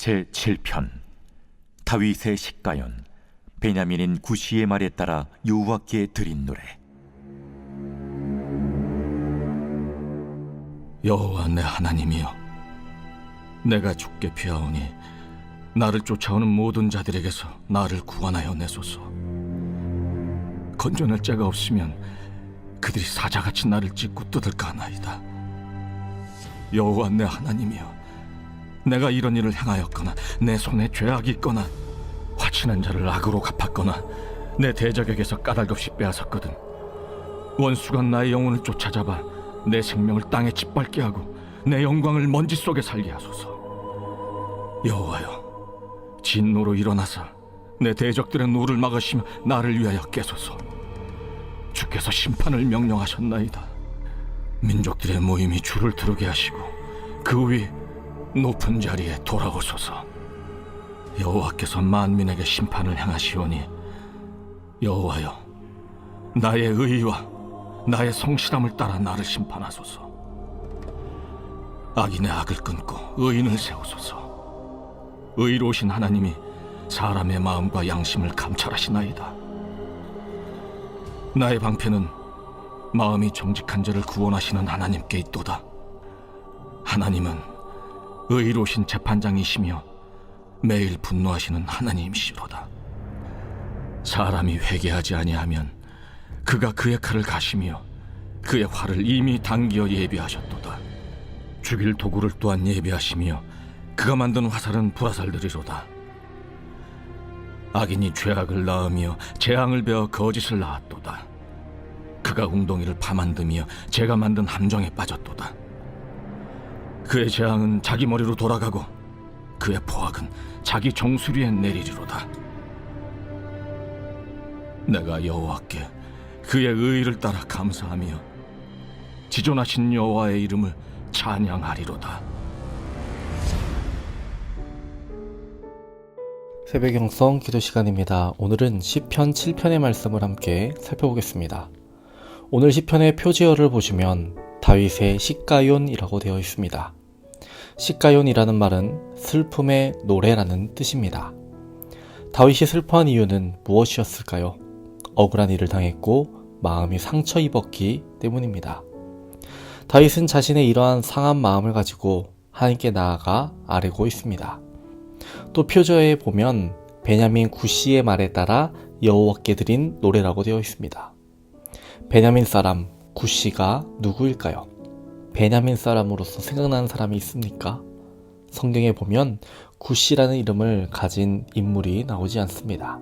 제7편 다윗의 식가연. 베냐민인 구시의 말에 따라 여호와께 드린 노래. 여호와 내 하나님이여, 내가 죽게 피하오니 나를 쫓아오는 모든 자들에게서 나를 구원하여 내소서. 건져낼 자가 없으면 그들이 사자같이 나를 찢고 뜯을까 하나이다. 여호와 내 하나님이여, 내가 이런 일을 행하였거나 내 손에 죄악이 있거나 화친한 자를 악으로 갚았거나 내 대적에게서 까닭없이 빼앗았거든 원수가 나의 영혼을 쫓아잡아 내 생명을 땅에 짓밟게 하고 내 영광을 먼지 속에 살게 하소서. 여호와여, 진노로 일어나사 내 대적들의 노를 막으시며 나를 위하여 깨소서. 주께서 심판을 명령하셨나이다. 민족들의 모임이 주를 두르게 하시고 그 위 높은 자리에 돌아오소서. 여호와께서 만민에게 심판을 행하시오니 여호와여, 나의 의와 나의 성실함을 따라 나를 심판하소서. 악인의 악을 끊고 의인을 세우소서. 의로우신 하나님이 사람의 마음과 양심을 감찰하시나이다. 나의 방패는 마음이 정직한 자를 구원하시는 하나님께 있도다. 하나님은 의로우신 재판장이시며 매일 분노하시는 하나님이시로다. 사람이 회개하지 아니하면 그가 그의 칼을 가시며 그의 활을 이미 당기어 예비하셨도다. 죽일 도구를 또한 예비하시며 그가 만든 화살은 불화살들이로다. 악인이 죄악을 낳으며 재앙을 베어 거짓을 낳았도다. 그가 웅덩이를 파만드며 제가 만든 함정에 빠졌도다. 그의 재앙은 자기 머리로 돌아가고 그의 포악은 자기 정수리에 내리리로다. 내가 여호와께 그의 의의를 따라 감사하며 지존하신 여호와의 이름을 찬양하리로다. 새벽 영성 기도 시간입니다. 오늘은 시편 7편의 말씀을 함께 살펴보겠습니다. 오늘 시편의 표지어를 보시면 다윗의 식가연이라고 되어 있습니다. 식가연이라는 말은 슬픔의 노래라는 뜻입니다. 다윗이 슬퍼한 이유는 무엇이었을까요? 억울한 일을 당했고 마음이 상처 입었기 때문입니다. 다윗은 자신의 이러한 상한 마음을 가지고 하나님께 나아가 아뢰고 있습니다. 또 표저에 보면 베냐민 구시의 말에 따라 여호와께 드린 노래라고 되어 있습니다. 베냐민 사람 구시가 누구일까요? 베냐민 사람으로서 생각나는 사람이 있습니까? 성경에 보면 구시라는 이름을 가진 인물이 나오지 않습니다.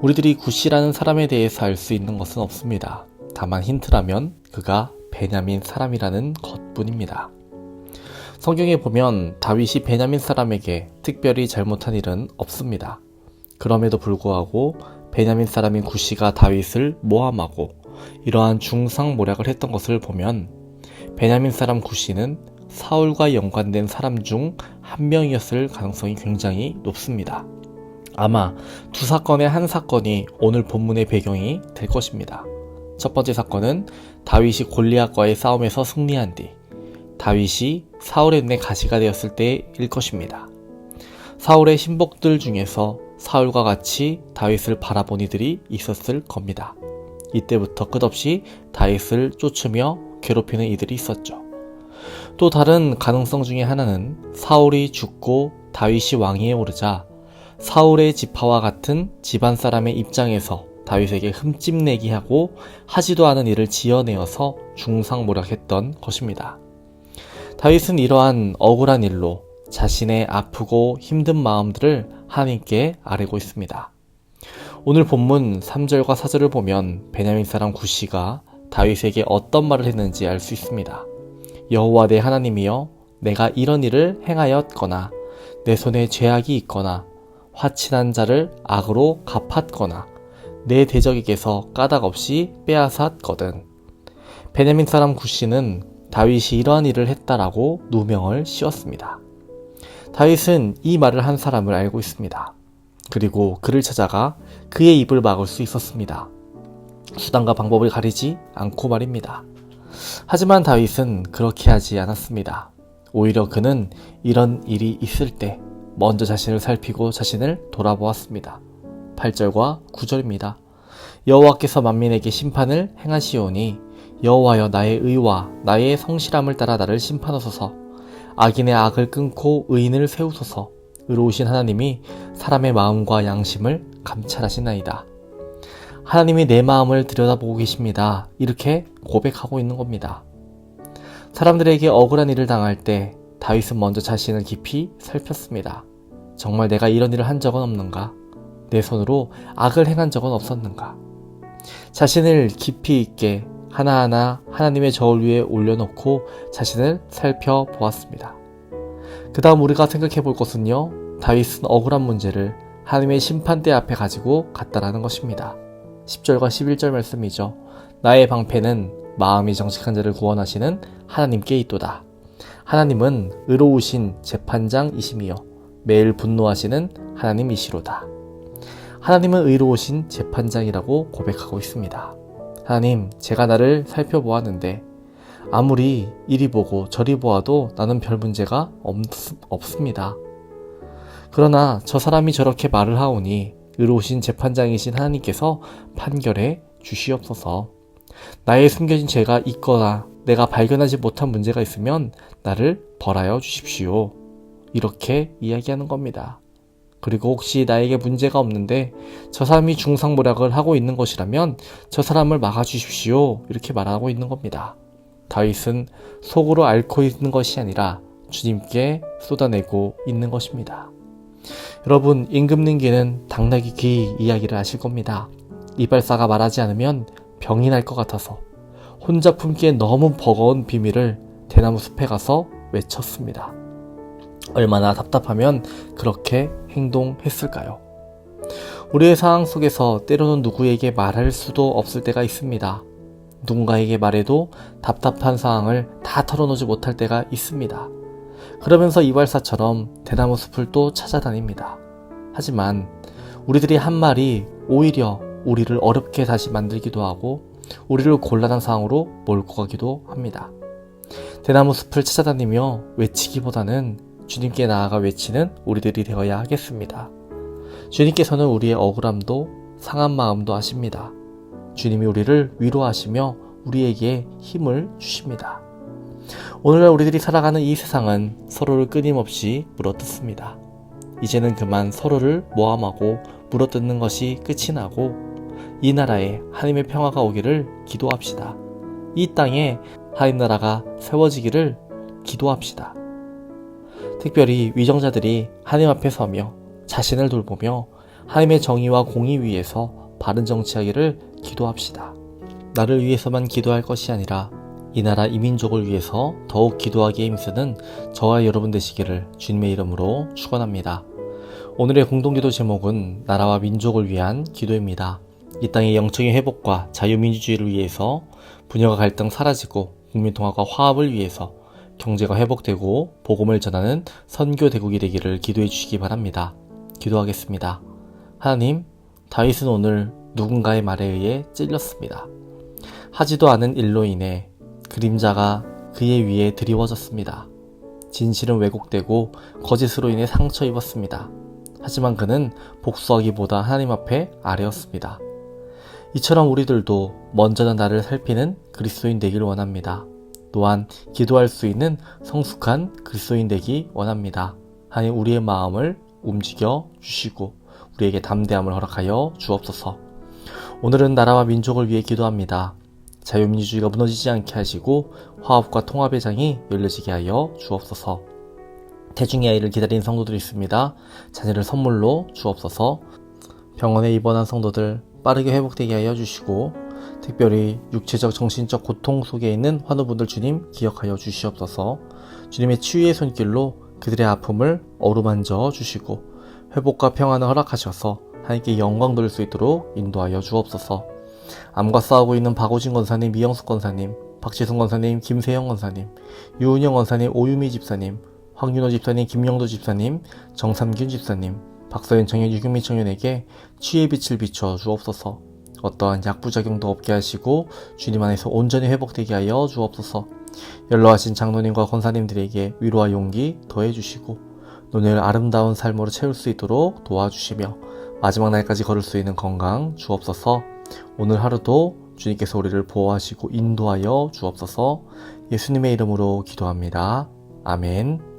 우리들이 구시라는 사람에 대해서 알 수 있는 것은 없습니다. 다만 힌트라면 그가 베냐민 사람이라는 것뿐입니다. 성경에 보면 다윗이 베냐민 사람에게 특별히 잘못한 일은 없습니다. 그럼에도 불구하고 베냐민 사람인 구시가 다윗을 모함하고 이러한 중상모략을 했던 것을 보면 베냐민 사람 구시는 사울과 연관된 사람 중 한 명이었을 가능성이 굉장히 높습니다. 아마 두 사건의 한 사건이 오늘 본문의 배경이 될 것입니다. 첫 번째 사건은 다윗이 골리앗과의 싸움에서 승리한 뒤 다윗이 사울의 눈에 가시가 되었을 때일 것입니다. 사울의 신복들 중에서 사울과 같이 다윗을 바라본 이들이 있었을 겁니다. 이때부터 끝없이 다윗을 쫓으며 괴롭히는 이들이 있었죠. 또 다른 가능성 중에 하나는 사울이 죽고 다윗이 왕위에 오르자 사울의 지파와 같은 집안 사람의 입장에서 다윗에게 흠집내기 하고 하지도 않은 일을 지어내어서 중상모략했던 것입니다. 다윗은 이러한 억울한 일로 자신의 아프고 힘든 마음들을 하나님께 아뢰고 있습니다. 오늘 본문 3절과 4절을 보면 베냐민 사람 구시가 다윗에게 어떤 말을 했는지 알 수 있습니다. 여호와 내 하나님이여, 내가 이런 일을 행하였거나 내 손에 죄악이 있거나 화친한 자를 악으로 갚았거나 내 대적에게서 까닭없이 빼앗았거든. 베냐민 사람 구시는 다윗이 이러한 일을 했다라고 누명을 씌웠습니다. 다윗은 이 말을 한 사람을 알고 있습니다. 그리고 그를 찾아가 그의 입을 막을 수 있었습니다. 수단과 방법을 가리지 않고 말입니다. 하지만 다윗은 그렇게 하지 않았습니다. 오히려 그는 이런 일이 있을 때 먼저 자신을 살피고 자신을 돌아보았습니다. 8절과 9절입니다. 여호와께서 만민에게 심판을 행하시오니 여호와여 나의 의와 나의 성실함을 따라 나를 심판하소서. 악인의 악을 끊고 의인을 세우소서. 의로우신 하나님이 사람의 마음과 양심을 감찰하시나이다. 하나님이 내 마음을 들여다보고 계십니다. 이렇게 고백하고 있는 겁니다. 사람들에게 억울한 일을 당할 때 다윗은 먼저 자신을 깊이 살폈습니다. 정말 내가 이런 일을 한 적은 없는가? 내 손으로 악을 행한 적은 없었는가? 자신을 깊이 있게 하나하나 하나님의 저울 위에 올려놓고 자신을 살펴보았습니다. 그 다음 우리가 생각해 볼 것은요, 다윗은 억울한 문제를 하나님의 심판대 앞에 가지고 갔다라는 것입니다. 10절과 11절 말씀이죠. 나의 방패는 마음이 정직한 자를 구원하시는 하나님께 있도다. 하나님은 의로우신 재판장이시며 매일 분노하시는 하나님이시로다. 하나님은 의로우신 재판장이라고 고백하고 있습니다. 하나님, 제가 나를 살펴보았는데 아무리 이리 보고 저리 보아도 나는 별 문제가 없습니다. 그러나 저 사람이 저렇게 말을 하오니 의로우신 재판장이신 하나님께서 판결해 주시옵소서. 나의 숨겨진 죄가 있거나 내가 발견하지 못한 문제가 있으면 나를 벌하여 주십시오. 이렇게 이야기하는 겁니다. 그리고 혹시 나에게 문제가 없는데 저 사람이 중상모략을 하고 있는 것이라면 저 사람을 막아주십시오. 이렇게 말하고 있는 겁니다. 다윗은 속으로 앓고 있는 것이 아니라 주님께 쏟아내고 있는 것입니다. 여러분, 임금님께는 당나귀 귀 이야기를 아실 겁니다. 이발사가 말하지 않으면 병이 날 것 같아서 혼자 품기에 너무 버거운 비밀을 대나무 숲에 가서 외쳤습니다. 얼마나 답답하면 그렇게 행동했을까요? 우리의 상황 속에서 때로는 누구에게 말할 수도 없을 때가 있습니다. 누군가에게 말해도 답답한 상황을 다 털어놓지 못할 때가 있습니다. 그러면서 이발사처럼 대나무 숲을 또 찾아다닙니다. 하지만 우리들이 한 말이 오히려 우리를 어렵게 다시 만들기도 하고 우리를 곤란한 상황으로 몰고 가기도 합니다. 대나무 숲을 찾아다니며 외치기보다는 주님께 나아가 외치는 우리들이 되어야 하겠습니다. 주님께서는 우리의 억울함도 상한 마음도 아십니다. 주님이 우리를 위로하시며 우리에게 힘을 주십니다. 오늘날 우리들이 살아가는 이 세상은 서로를 끊임없이 물어뜯습니다. 이제는 그만 서로를 모함하고 물어뜯는 것이 끝이 나고 이 나라에 하나님의 평화가 오기를 기도합시다. 이 땅에 하나님 나라가 세워지기를 기도합시다. 특별히 위정자들이 하나님 앞에 서며 자신을 돌보며 하나님의 정의와 공의 위에서 바른 정치하기를 기도합시다. 나를 위해서만 기도할 것이 아니라 이 나라 이민족을 위해서 더욱 기도하기에 힘쓰는 저와 여러분 되시기를 주님의 이름으로 축원합니다. 오늘의 공동기도 제목은 나라와 민족을 위한 기도입니다. 이 땅의 영적인 회복과 자유민주주의를 위해서 분열과 갈등 사라지고 국민통합과 화합을 위해서 경제가 회복되고 복음을 전하는 선교 대국이 되기를 기도해 주시기 바랍니다. 기도하겠습니다. 하나님, 다윗은 오늘 누군가의 말에 의해 찔렸습니다. 하지도 않은 일로 인해 그림자가 그의 위에 드리워졌습니다. 진실은 왜곡되고 거짓으로 인해 상처 입었습니다. 하지만 그는 복수하기보다 하나님 앞에 아뢰었습니다. 이처럼 우리들도 먼저는 나를 살피는 그리스도인 되길 원합니다. 또한 기도할 수 있는 성숙한 그리스도인 되기 원합니다. 하나님, 우리의 마음을 움직여 주시고 우리에게 담대함을 허락하여 주옵소서. 오늘은 나라와 민족을 위해 기도합니다. 자유민주주의가 무너지지 않게 하시고 화합과 통합의 장이 열려지게 하여 주옵소서. 태중의 아이를 기다린 성도들이 있습니다. 자녀를 선물로 주옵소서. 병원에 입원한 성도들 빠르게 회복되게 하여 주시고 특별히 육체적 정신적 고통 속에 있는 환우분들 주님 기억하여 주시옵소서. 주님의 치유의 손길로 그들의 아픔을 어루만져 주시고 회복과 평안을 허락하셔서 하나님께 영광 돌릴 수 있도록 인도하여 주옵소서. 암과 싸우고 있는 박오진 권사님, 이영숙 권사님, 박지순 권사님, 김세영 권사님, 유은영 권사님, 오유미 집사님, 황윤호 집사님, 김영도 집사님, 정삼균 집사님, 박서연 청년, 유경민 청년에게 치유의 빛을 비춰 주옵소서. 어떠한 약부작용도 없게 하시고 주님 안에서 온전히 회복되게 하여 주옵소서. 연로하신 장로님과 권사님들에게 위로와 용기 더해 주시고 오늘 아름다운 삶으로 채울 수 있도록 도와주시며 마지막 날까지 걸을 수 있는 건강 주옵소서. 오늘 하루도 주님께서 우리를 보호하시고 인도하여 주옵소서. 예수님의 이름으로 기도합니다. 아멘.